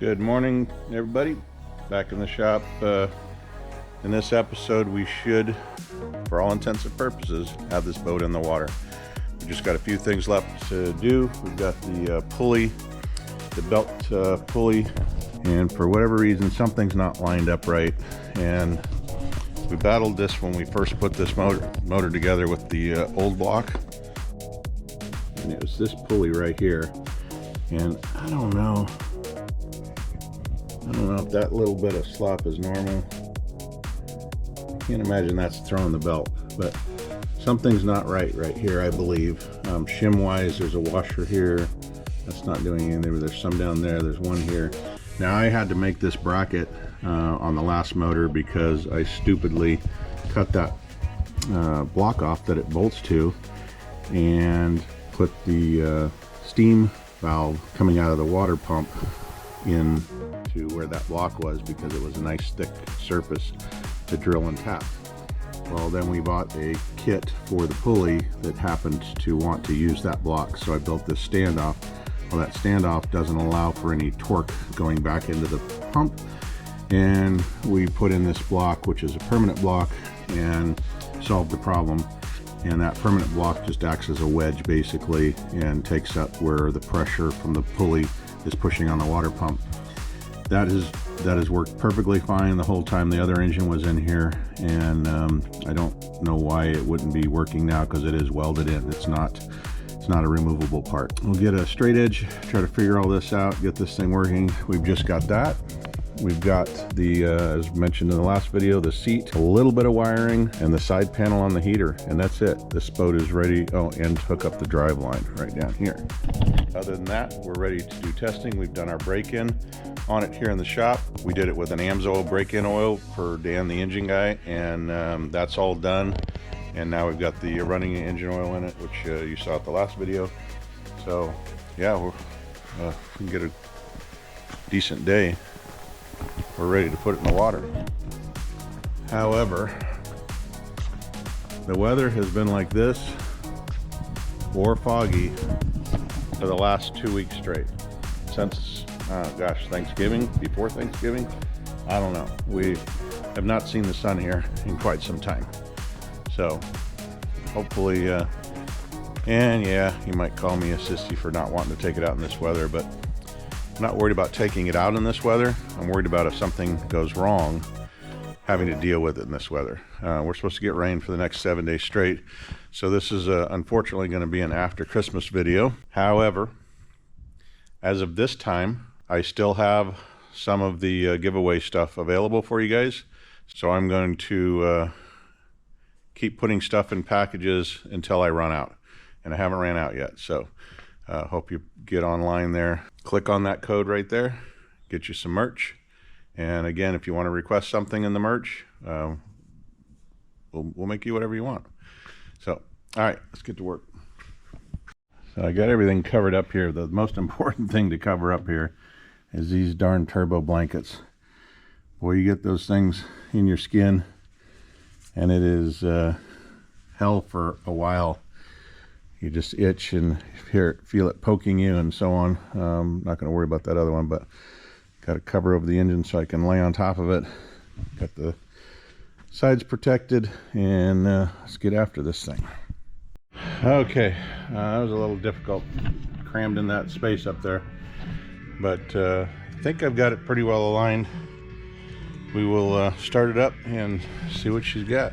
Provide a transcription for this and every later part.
Good morning, everybody. Back in the shop. In this episode, we should, for all intents and purposes, have this boat in the water. We just got a few things left to do. We've got the pulley, the belt pulley, and for whatever reason, something's not lined up right. And we battled this when we first put this motor together with the old block. And it was this pulley right here. And I don't know if that little bit of slop is normal. I can't imagine that's throwing the belt, but something's not right here, I believe. Shim wise, there's a washer here. That's not doing anything. There's some down there. There's one here. Now I had to make this bracket on the last motor because I stupidly cut that block off that it bolts to and put the steam valve coming out of the water pump in to where that block was because it was a nice thick surface to drill and tap. Well, then we bought a kit for the pulley that happened to want to use that block, so I built this standoff. Well, that standoff doesn't allow for any torque going back into the pump, and we put in this block, which is a permanent block, and solved the problem. And that permanent block just acts as a wedge basically and takes up where the pressure from the pulley is pushing on the water pump. That has worked perfectly fine the whole time the other engine was in here, and I don't know why it wouldn't be working now because it is welded in. It's not a removable part. We'll get a straight edge, try to figure all this out, get this thing working. We've just got that. We've got the, as mentioned in the last video, the seat, a little bit of wiring, and the side panel on the heater, and that's it. This boat is ready. Oh, and hook up the drive line right down here. Other than that, we're ready to do testing. We've done our break-in on it here in the shop. We did it with an AMSOIL break-in oil for Dan, the engine guy, and that's all done. And now we've got the running engine oil in it, which you saw at the last video. So, yeah, we can get a decent day. We're ready to put it in the water. However, the weather has been like this or foggy for the last 2 weeks straight. Since, gosh, Thanksgiving, before Thanksgiving, I don't know. We have not seen the sun here in quite some time. So, hopefully, and yeah, you might call me a sissy for not wanting to take it out in this weather, but I'm not worried about taking it out in this weather. I'm worried about if something goes wrong, having to deal with it in this weather. We're supposed to get rain for the next 7 days straight. So this is unfortunately going to be an after Christmas video. However, as of this time, I still have some of the giveaway stuff available for you guys. So I'm going to keep putting stuff in packages until I run out. And I haven't ran out yet. So hope you get online there. Click on that code right there, get you some merch. And again, if you want to request something in the merch, we'll make you whatever you want. So, all right, let's get to work. So I got everything covered up here. The most important thing to cover up here is these darn turbo blankets. Boy, you get those things in your skin, and it is hell for a while. You just itch and feel it poking you and so on. Not going to worry about that other one, but got a cover over the engine so I can lay on top of it. Got the sides protected, and let's get after this thing. Okay, that was a little difficult, crammed in that space up there, but I think I've got it pretty well aligned. We will start it up and see what she's got.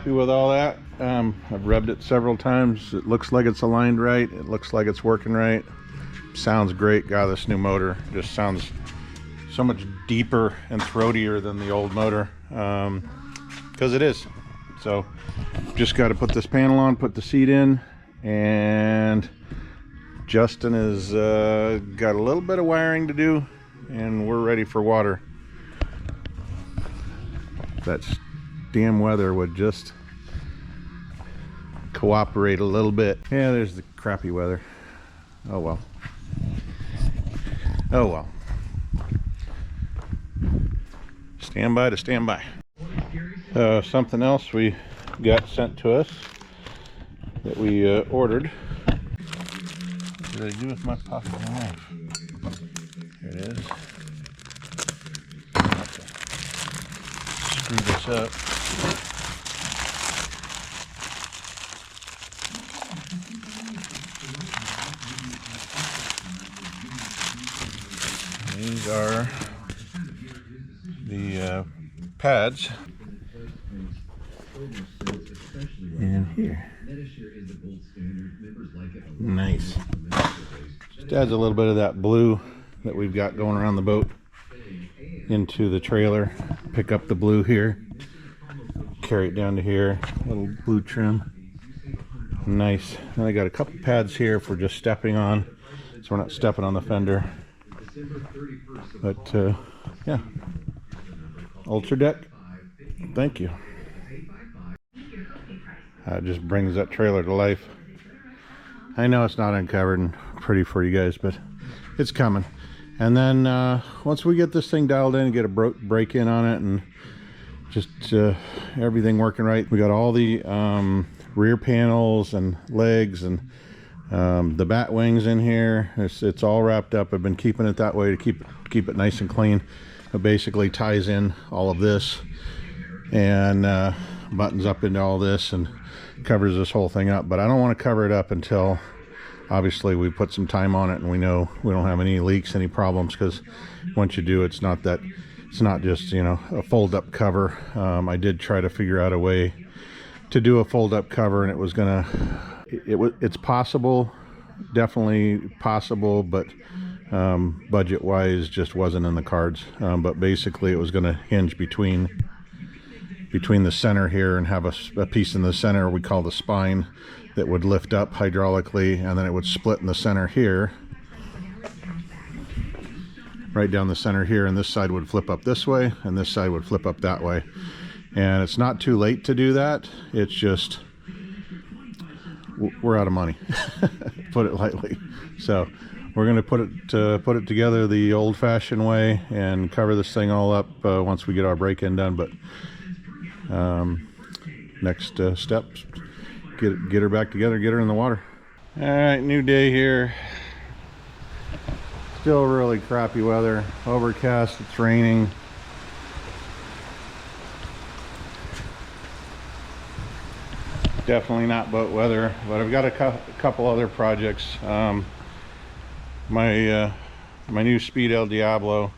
happy with all that. I've rubbed it several times. It looks like it's aligned right. It looks like it's working right. Sounds great. God, this new motor just sounds so much deeper and throatier than the old motor, because it is. So just got to put this panel on, put the seat in, and Justin has got a little bit of wiring to do, and we're ready for water. That damn weather would just cooperate a little bit. Yeah, there's the crappy weather. Oh well. Oh well. Stand by to stand by. Something else we got sent to us that we ordered. What did I do with my pocket knife? Here it is. Screw this up. These are the pads in here. Nice. Just adds a little bit of that blue that we've got going around the boat into the trailer. Pick up the blue here, carry it down to here, little blue trim. Nice. And I got a couple pads here for just stepping on, so we're not stepping on the fender. But yeah, Ultra Deck, thank you. It just brings that trailer to life. I know it's not uncovered and pretty for you guys, but it's coming. And then once we get this thing dialed in and get a brake in on it and just everything working right, we got all the rear panels and legs and the bat wings in here. It's all wrapped up. I've been keeping it that way to keep it nice and clean. It basically ties in all of this and buttons up into all this and covers this whole thing up. But I don't want to cover it up until obviously we put some time on it and we know we don't have any leaks, any problems, because once you do, it's not just, you know, a fold up cover. I did try to figure out a way to do a fold up cover, and it was gonna, it's possible, definitely possible, but budget wise just wasn't in the cards. But basically it was going to hinge between the center here and have a piece in the center we call the spine that would lift up hydraulically, and then it would split in the center here, right down the center here, and this side would flip up this way and this side would flip up that way. And it's not too late to do that. It's just we're out of money, put it lightly. So we're going to put it together the old-fashioned way and cover this thing all up once we get our break-in done. But next steps, get her back together, get her in the water. All right, new day here. Still really crappy weather, overcast, it's raining. Definitely not boat weather, but I've got a couple other projects. My new Speed El Diablo,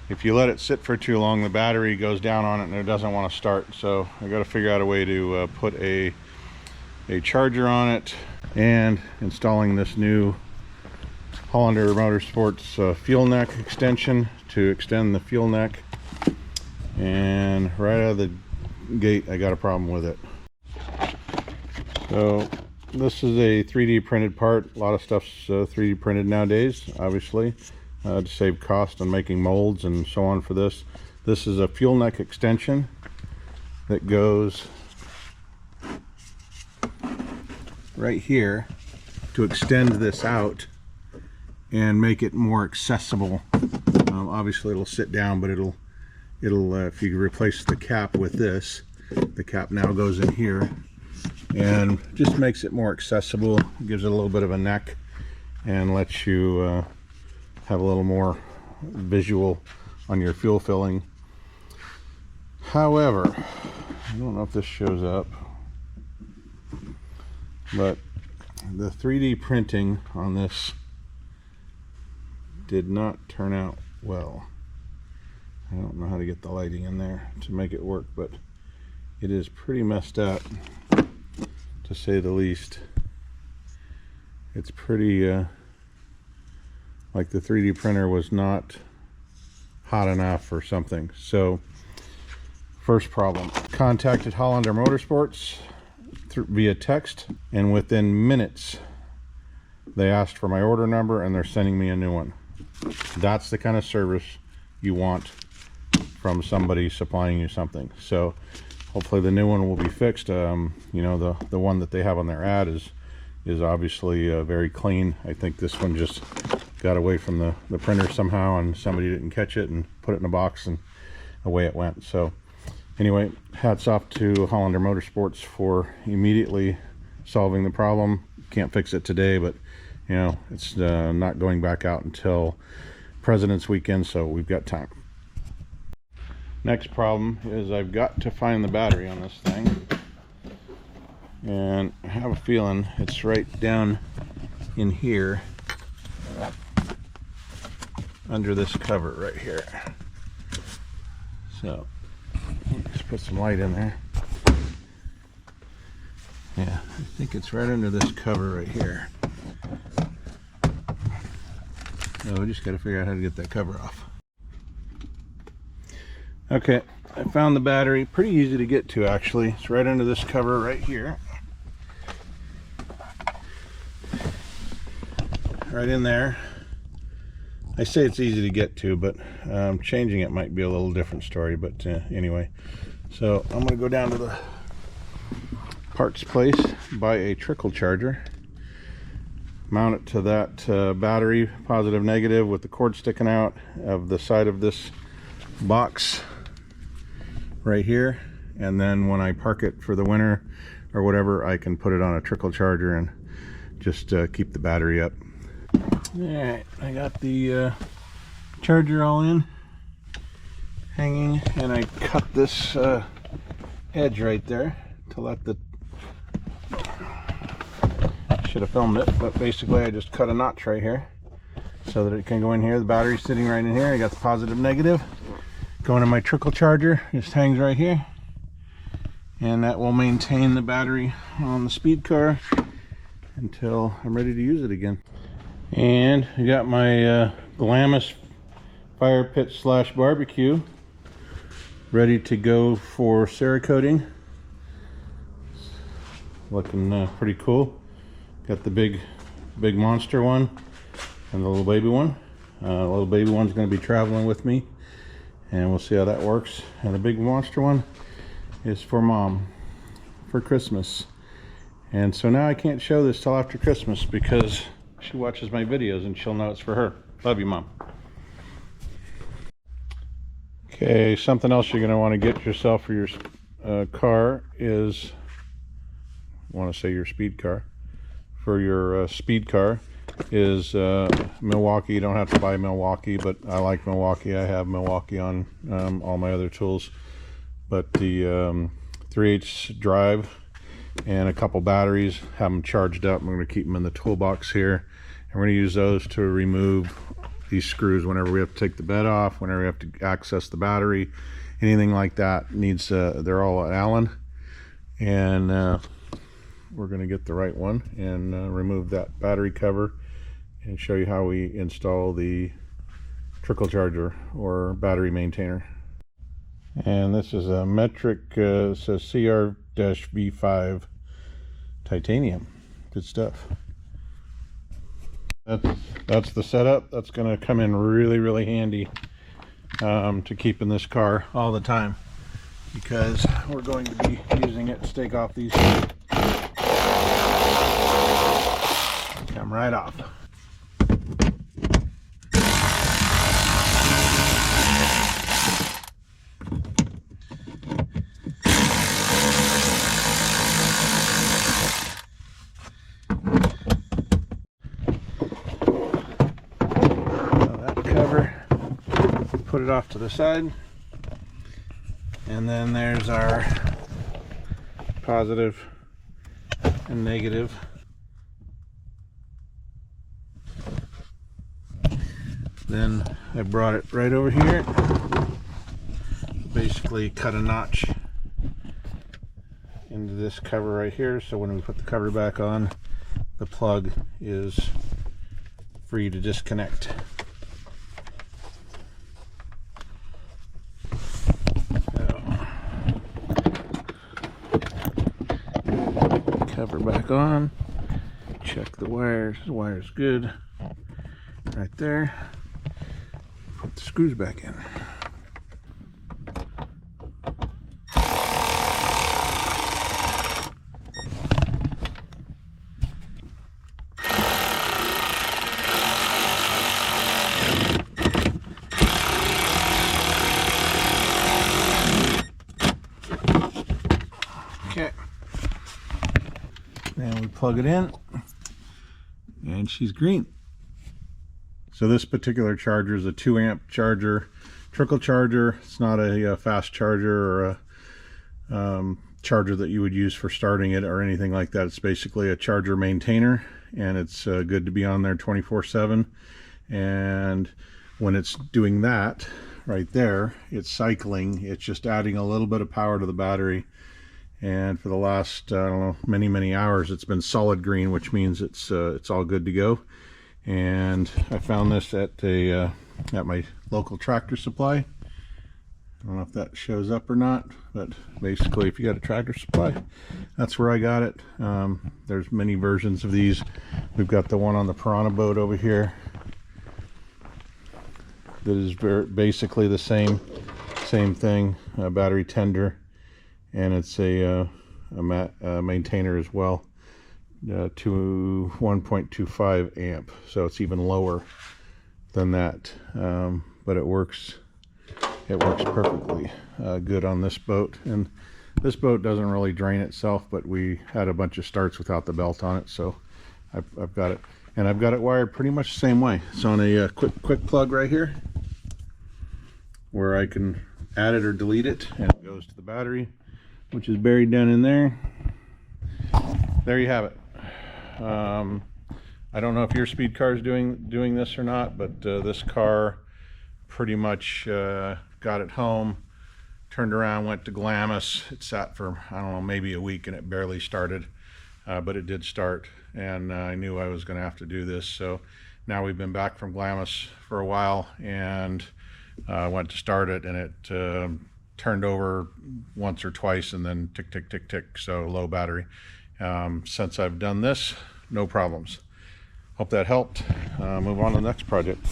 if you let it sit for too long, the battery goes down on it and it doesn't want to start. So I got to figure out a way to put a charger on it, and installing this new Hollander Motorsports fuel neck extension to extend the fuel neck. And right out of the gate I got a problem with it. So this is a 3D printed part. A lot of stuff's 3D printed nowadays, obviously, to save cost on making molds and so on for this. This is a fuel neck extension that goes right here to extend this out and make it more accessible. Obviously it'll sit down, but it'll if you replace the cap with this, the cap now goes in here and just makes it more accessible, gives it a little bit of a neck, and lets you have a little more visual on your fuel filling. However, I don't know if this shows up, but the 3D printing on this did not turn out well. I don't know how to get the lighting in there to make it work, but it is pretty messed up, to say the least. It's pretty like the 3D printer was not hot enough or something. So first problem, contacted Hollander Motorsports via text, and within minutes they asked for my order number and they're sending me a new one. That's the kind of service you want from somebody supplying you something. So hopefully the new one will be fixed. You know, the one that they have on their ad is obviously very clean. I think this one just got away from the printer somehow and somebody didn't catch it and put it in a box and away it went. So anyway, hats off to Hollander Motorsports for immediately solving the problem. Can't fix it today, but you know, it's not going back out until President's Weekend, so we've got time. Next problem is I've got to find the battery on this thing, and I have a feeling it's right down in here under this cover right here. So let's put some light in there. Yeah, I think it's right under this cover right here. So we just got to figure out how to get that cover off. Okay, I found the battery. Pretty easy to get to, actually. It's right under this cover right here. Right in there. I say it's easy to get to, but changing it might be a little different story. But anyway, so I'm going to go down to the parts place, buy a Trickle charger, mount it to that battery, positive negative, with the cord sticking out of the side of this box right here, and then when I park it for the winter or whatever, I can put it on a Trickle charger and just keep the battery up. Alright, I got the charger all in, hanging, and I cut this edge right there to let the, should have filmed it, but basically I just cut a notch right here so that it can go in here. The battery's sitting right in here. I got the positive negative going in my Trickle charger, just hangs right here, and that will maintain the battery on the speed car until I'm ready to use it again. And I got my Glamis fire pit / barbecue ready to go for Cerakoting. Looking pretty cool. Got the big monster one and the little baby one. The little baby one's going to be traveling with me, and we'll see how that works. And the big monster one is for Mom for Christmas. And so now I can't show this till after Christmas because she watches my videos and she'll know it's for her. Love you, Mom. Okay, something else you're going to want to get yourself for your car is, I want to say your speed car, for your speed car is Milwaukee. You don't have to buy Milwaukee, but I like Milwaukee. I have Milwaukee on all my other tools. But the 3/8 drive and a couple batteries, have them charged up. I'm going to keep them in the toolbox here, and we're going to use those to remove these screws whenever we have to take the bed off, whenever we have to access the battery, anything like that needs they're all Allen, and we're going to get the right one and remove that battery cover and show you how we install the Trickle charger or battery maintainer. And this is a metric, says CR-V5 titanium. Good stuff. That's the setup. That's going to come in really handy to keep in this car all the time, because we're going to be using it to take off these. Come right off. Put it off to the side, and then there's our positive and negative. Then I brought it right over here, basically cut a notch into this cover right here, so when we put the cover back on, the plug is free to disconnect. Cover back on, check the wires. The wire's good right there. Put the screws back in. Okay. Now we plug it in, and she's green. So this particular charger is a 2 amp charger, trickle charger. It's not a fast charger or a charger that you would use for starting it or anything like that. It's basically a charger maintainer, and it's good to be on there 24/7. And when it's doing that right there, it's cycling. It's just adding a little bit of power to the battery. And for the last, I don't know, many hours, it's been solid green, which means it's all good to go. And I found this at my local Tractor Supply. I don't know if that shows up or not, but basically, if you got a Tractor Supply, that's where I got it. There's many versions of these. We've got the one on the Piranha boat over here that is basically the same thing, battery tender. And it's a maintainer as well, to 1.25 amp, so it's even lower than that, but it works perfectly good on this boat. And this boat doesn't really drain itself, but we had a bunch of starts without the belt on it, so I've got it, and I've got it wired pretty much the same way. It's on a quick plug right here, where I can add it or delete it, and it goes to the battery, which is buried down in there. There you have it. I don't know if your speed car is doing this or not, but this car pretty much got it home, turned around, went to Glamis. It sat for, I don't know, maybe a week, and it barely started, but it did start, and I knew I was going to have to do this. So now we've been back from Glamis for a while, and I went to start it, and it turned over once or twice, and then tick tick tick tick, so low battery. Since I've done this, no problems. Hope that helped. Move on to the next project.